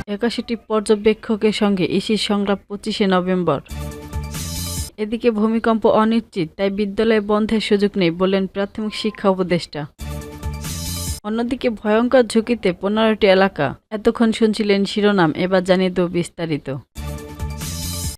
81টি পর্যবেক্ষকের সঙ্গে ইসির সংলাপ 25শে নভেম্বর। এদিকে ভূমিকম্প অনিশ্চিত, তাই বিদ্যালয় বন্ধের সুযোগ নেই বললেন প্রাথমিক শিক্ষা উপদেষ্টা। অন্যদিকে ভয়ঙ্কর ঝুঁকিতে 15টি এলাকা। এতক্ষণ শুনছিলেন শিরোনাম, এবার জানিয়ে দেব বিস্তারিত।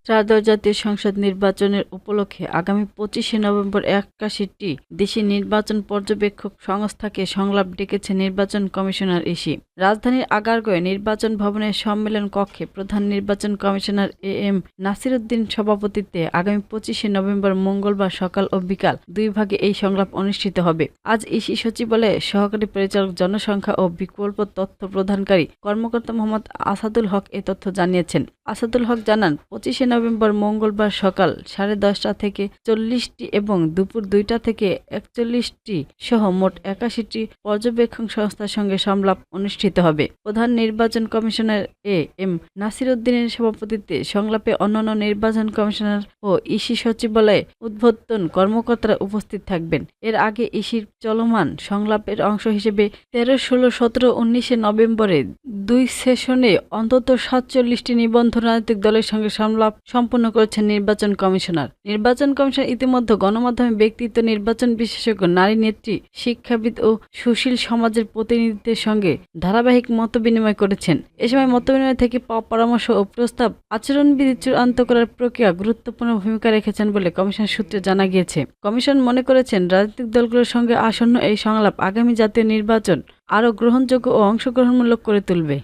ত্রয়োদশ জাতীয় সংসদ নির্বাচনের উপলক্ষে আগামী 25শে নভেম্বর 81টি দেশি নির্বাচন পর্যবেক্ষক সংস্থাকে সংলাপ ডেকেছে নির্বাচন কমিশনার ইসি। রাজধানীর আগারগাঁওয়ে নির্বাচন ভবনের সম্মেলন কক্ষে প্রধান নির্বাচন কমিশনার AM নাসির উদ্দিন সভাপতিত্বে আগামী 25শে নভেম্বর মঙ্গলবার সকাল ও বিকাল দুই ভাগে এই সংলাপ অনুষ্ঠিত হবে। আজ ইসি সচিবালয়ে সহকারী পরিচালক জনসংখ্যা ও বিকল্প তথ্য প্রদানকারী কর্মকর্তা মোহাম্মদ আসাদুল হক এ তথ্য জানিয়েছেন। আসাদুল হক জানান, 25শে নভেম্বর মঙ্গলবার সকাল 10:30 থেকে 40টি এবং দুপুর 2টা থেকে 41টি সহ মোট 81টি পর্যবেক্ষণ সংস্থার সঙ্গে সংলাপ অনুষ্ঠিত হবে। প্রধান নির্বাচন কমিশনার AM নাসির উদ্দিনের সভাপতিত্বে সংলাপে অন্যান্য নির্বাচন কমিশনার ও ইসি সচিবালয়ে উদ্বোধন কর্মকর্তারা উপস্থিত থাকবেন। এর আগে ইসির চলমান সংলাপের অংশ হিসেবে 13, 16, 17, 19শে নভেম্বরে 2 সেশনে অন্তত 47টি নিবন্ধন রাজনৈতিক দলের সঙ্গে সংলাপ সম্পন্ন করেছেন নির্বাচন কমিশনার। নির্বাচন কমিশনার ইতিমধ্যে গণমাধ্যমে ব্যক্তিত্ব, নির্বাচন বিশেষজ্ঞ, নারী নেত্রী, শিক্ষাবিদ ও সুশীল সমাজের প্রতিনিধিদের সঙ্গে ধারাবাহিক মতবিনিময় করেছেন। এ সময় মতবিনিময় থেকে পাওয়া পরামর্শ ও প্রস্তাব আচরণবিধি চূড়ান্ত করার প্রক্রিয়া গুরুত্বপূর্ণ ভূমিকা রেখেছেন বলে কমিশন সূত্রে জানা গিয়েছে। কমিশন মনে করেছেন, রাজনৈতিক দলগুলোর সঙ্গে আসন্ন এই সংলাপ আগামী জাতীয় নির্বাচন আরও গ্রহণযোগ্য ও অংশগ্রহণমূলক করে তুলবে।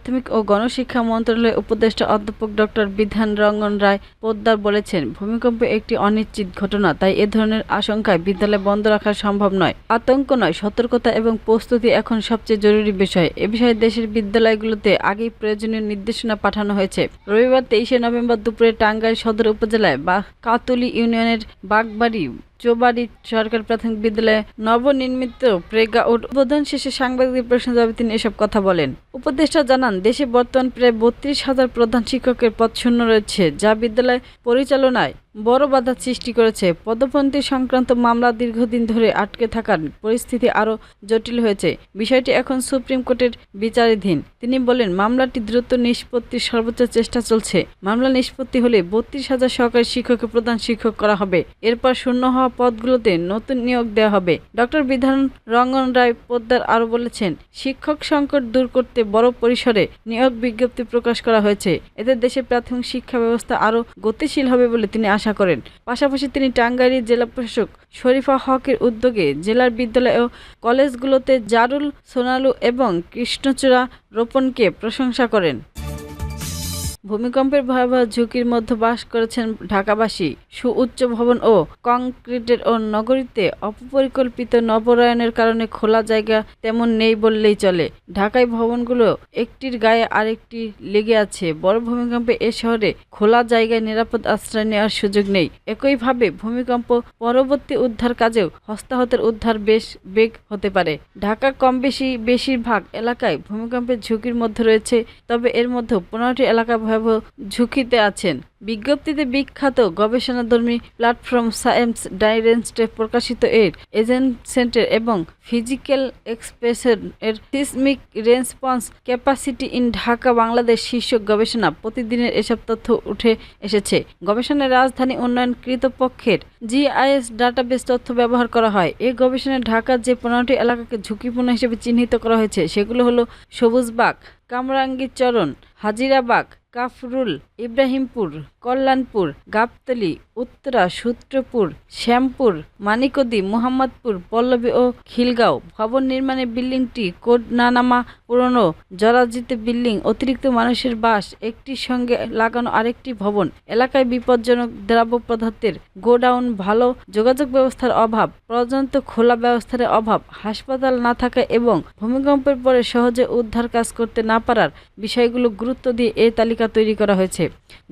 প্রাথমিক ও গণশিক্ষা মন্ত্রণালয়ের উপদেষ্টা অধ্যাপক ডক্টর বিধান রঞ্জন রায় পোদ্দার বলেছেন, ভূমিকম্প একটি অনিশ্চিত ঘটনা, তাই এ ধরনের আশঙ্কায় বিদ্যালয় বন্ধ রাখা সম্ভব নয়। আতঙ্ক নয়, সতর্কতা এবং প্রস্তুতি এখন সবচেয়ে জরুরি বিষয়। এ বিষয়ে দেশের বিদ্যালয়গুলোতে আগেই প্রয়োজনীয় নির্দেশনা পাঠানো হয়েছে। রবিবার 23শে নভেম্বর দুপুরে টাঙ্গাইল সদর উপজেলায় কাতুলি ইউনিয়নের বাগবাড়ি চৌবাড়ি সরকারি প্রাথমিক বিদ্যালয়ে নবনির্মিত প্রেগা উদ্বোধন শেষে সাংবাদিকদের প্রশ্নের জবাবে তিনি এসব কথা বলেন। উপদেষ্টা জানান, দেশে বর্তমান প্রায় 32,000 প্রধান শিক্ষকের পদ শূন্য রয়েছে, যা বিদ্যালয় পরিচালনায় বড় বাধা সৃষ্টি করেছে। পদোন্নতি সংক্রান্ত মামলা দীর্ঘদিন ধরে আটকে থাকার পরিস্থিতি আরও জটিল হয়েছে। বিষয়টি এখন সুপ্রিম কোর্টের বিচারাধীন। তিনি বলেন, মামলাটি দ্রুত নিষ্পত্তির সর্বোচ্চ চেষ্টা চলছে। মামলা নিষ্পত্তি হলে 32,000 সহকারী শিক্ষককে প্রধান শিক্ষক করা হবে। এরপর শূন্য হওয়া পদগুলোতে নতুন নিয়োগ দেওয়া হবে। ডক্টর বিধান রঞ্জন রায় পোদ্দার আরও বলেছেন, শিক্ষক সংকট দূর করতে বড় পরিসরে নিয়োগ বিজ্ঞপ্তি প্রকাশ করা হয়েছে। এতে দেশের প্রাথমিক শিক্ষা ব্যবস্থা আরও গতিশীল হবে বলে তিনি আশা করেন। পাশাপাশি তিনি টাঙ্গাইলের জেলা প্রশাসক শরীফা হকের উদ্যোগে জেলার বিদ্যালয় ও কলেজগুলোতে জারুল, সোনালু এবং কৃষ্ণচূড়া রোপণকে প্রশংসা করেন। ভূমিকম্পের ভয়াবহ ঝুঁকির মধ্যে বাস করেছেন ঢাকাবাসী। সুউচ্চ ভবন ও কংক্রিটের ও নগরীতে অপরিকল্পিত নবরায়নের কারণে খোলা জায়গা তেমন নেই বললেই চলে। ঢাকায় ভবনগুলো একটির গায়ে আরেকটি লেগে আছে। বড় ভূমিকম্পে এ শহরে খোলা জায়গায় নিরাপদ আশ্রয় নেওয়ার সুযোগ নেই। একইভাবে ভূমিকম্প পরবর্তী উদ্ধার কাজেও হতাহতের উদ্ধার বেশ বেগ হতে পারে। ঢাকা কম বেশি বেশিরভাগ এলাকায় ভূমিকম্পের ঝুঁকির মধ্যে রয়েছে, তবে এর মধ্যে 15টি এলাকা ভয়াবহ ঝুঁকিতে আছেন। বিজ্ঞপ্তিতে বিখ্যাত গবেষণাধর্মী প্ল্যাটফর্ম সায়েন্স ডাইরেস্টে প্রকাশিত এর এজেন্ট সেন্টার এবং ফিজিক্যাল এক্সপ্রেশন এর seismic response capacity in Dhaka Bangladesh শীর্ষক গবেষণা প্রতিদিনের এসব তথ্য উঠে এসেছে। গবেষণায় রাজধানী উন্নয়ন কর্তৃপক্ষের GIS ডাটাবেস তথ্য ব্যবহার করা হয়। এই গবেষণায় ঢাকার যে 15টি এলাকাকে ঝুঁকিপূর্ণ হিসেবে চিহ্নিত করা হয়েছে সেগুলো হলো সবুজবাগ, কামরাঙ্গীরচরণ, হাজিরাবাগ, কাফরুল, ইব্রাহিমপুর, কল্যাণপুর, গাবতলী, উত্তরা, সূত্রপুর, শ্যামপুর, মানিকদি, মোহাম্মদপুর, পল্লবী ও খিলগাঁও। ভবন নির্মাণে বিল্ডিংটি কোড না নামা পুরনো জরাজীর্ণ বিল্ডিং, অতিরিক্ত মানুষের বাস, একটির সঙ্গে লাগানো আরেকটি ভবন, এলাকায় বিপজ্জনক দ্রব্য পদার্থের গোডাউন, ভালো যোগাযোগ ব্যবস্থার অভাব, পর্যন্ত খোলা ব্যবস্থার অভাব, হাসপাতাল না থাকা এবং ভূমিকম্পের পরে সহজে উদ্ধার কাজ করতে না পারার বিষয়গুলো গুরুত্ব দিয়ে এই তালিকা তৈরি করা হয়েছে।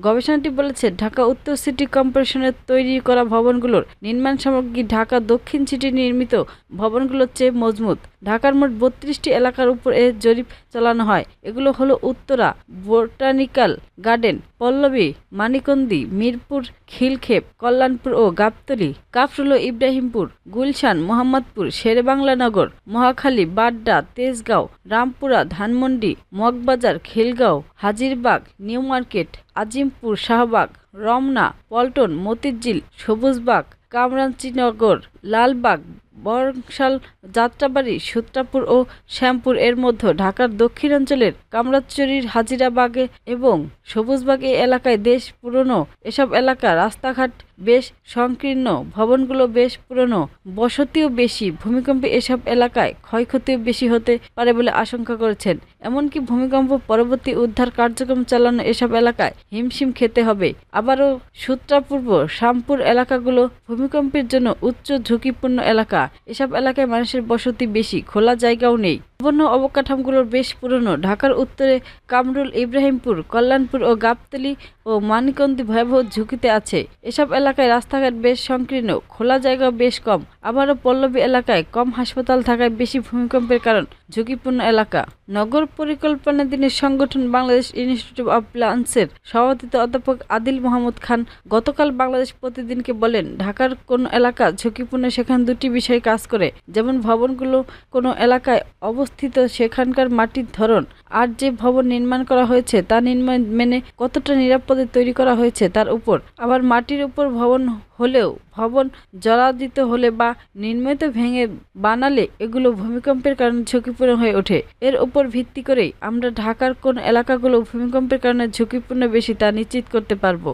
গবেষণাটি বলেছে, ঢাকা উত্তর সিটি কর্পোরেশনের তৈরি করা ভবনগুলোর নির্মাণ সামগ্রী ঢাকা দক্ষিণ সিটি নির্মিত ভবনগুলোর চেয়ে মজবুত। ঢাকার মোট ৩২টি এলাকার উপর এ জরিপ চালানো হয়। এগুলো হলো উত্তরা, বোটানিক্যাল গার্ডেন, পল্লবী, মানিকন্দি, মিরপুর, খিলক্ষেত, কল্যাণপুর ও গাবতলী, কাফরুল, ইব্রাহিমপুর, গুলশান, মোহাম্মদপুর, শেরেবাংলা নগর, মহাখালী, বাড্ডা, তেজগাঁও, রামপুরা, ধানমন্ডি, মগবাজার, খিলগাঁও, হাজিরবাগ, নিউ মার্কেট, আজিমপুর, শাহবাগ, রমনা, পল্টন, মতিঝিল, সবুজবাগ, কামরাঞ্চিনগর, লালবাগ, বংশাল, যাত্রাবাড়ী, সূত্রাপুর ও শ্যামপুর। এর মধ্যে ঢাকার দক্ষিণাঞ্চলের কামরাচুরির হাজিরাবাগে এবং সবুজবাগ এই এলাকায় দেশ পুরনো। এসব এলাকা রাস্তাঘাট বেশ সংকীর্ণ, ভবনগুলো বেশ পুরনো, বসতিও বেশি। ভূমিকম্পে এসব এলাকায় ক্ষয়ক্ষতিও বেশি হতে পারে বলে আশঙ্কা করেছেন। এমনকি ভূমিকম্প পরবর্তী উদ্ধার কার্যক্রম চালানো এসব এলাকায় হিমশিম খেতে হবে। আবারও সূত্রাপূর্ব শ্যামপুর এলাকাগুলো ভূমিকম্পের জন্য উচ্চ ঝুঁকিপূর্ণ এলাকা। এসব এলাকায় মানুষের বসতি বেশি, খোলা জায়গাও নেই। ভবন ও অবকাঠামোগুলো বেশ পুরনো। ঢাকার উত্তরে কামরুল, ইব্রাহিমপুর, কল্যাণপুর ও গাবতলী ও মানিকন্দি ভয়াবহ ঝুঁকিতে আছে। এসব এলাকায় রাস্তাঘাট বেশ সংকীর্ণ, খোলা জায়গাও বেশ কম। আবারও পল্লবী এলাকায় কম হাসপাতাল থাকায় বেশি ভূমিকম্পের কারণ ঝুঁকিপূর্ণ এলাকা। নগর পরিকল্পনাধীনের সংগঠন বাংলাদেশ ইনস্টিটিউট অব প্ল্যান্সের সভাপতি অধ্যাপক আদিল মাহমুদ খান গতকাল বাংলাদেশ প্রতিদিনকে বলেন, ঢাকার কোন এলাকা ঝুঁকিপূর্ণ সেখানে দুটি বিষয় কাজ করে। যেমন ভবনগুলো কোনো এলাকায় অবস্থিত, সেখানকার মাটির ধরন, আর যে ভবন নির্মাণ করা হয়েছে তা নির্মাণ মেনে কতটা নিরাপদে তৈরি করা হয়েছে তার উপর। আবার মাটির উপর ভবন হলেও ভবন জরাজীর্ণ হলে বা নির্মিত ভেঙে বানালে এগুলো ভূমিকম্পের কারণে ঝুঁকিপূর্ণ হয়ে ওঠে। এর উপর ভিত্তি করেই আমরা ঢাকার কোন এলাকাগুলো ভূমিকম্পের কারণে ঝুঁকিপূর্ণ বেশি তা নিশ্চিত করতে পারব।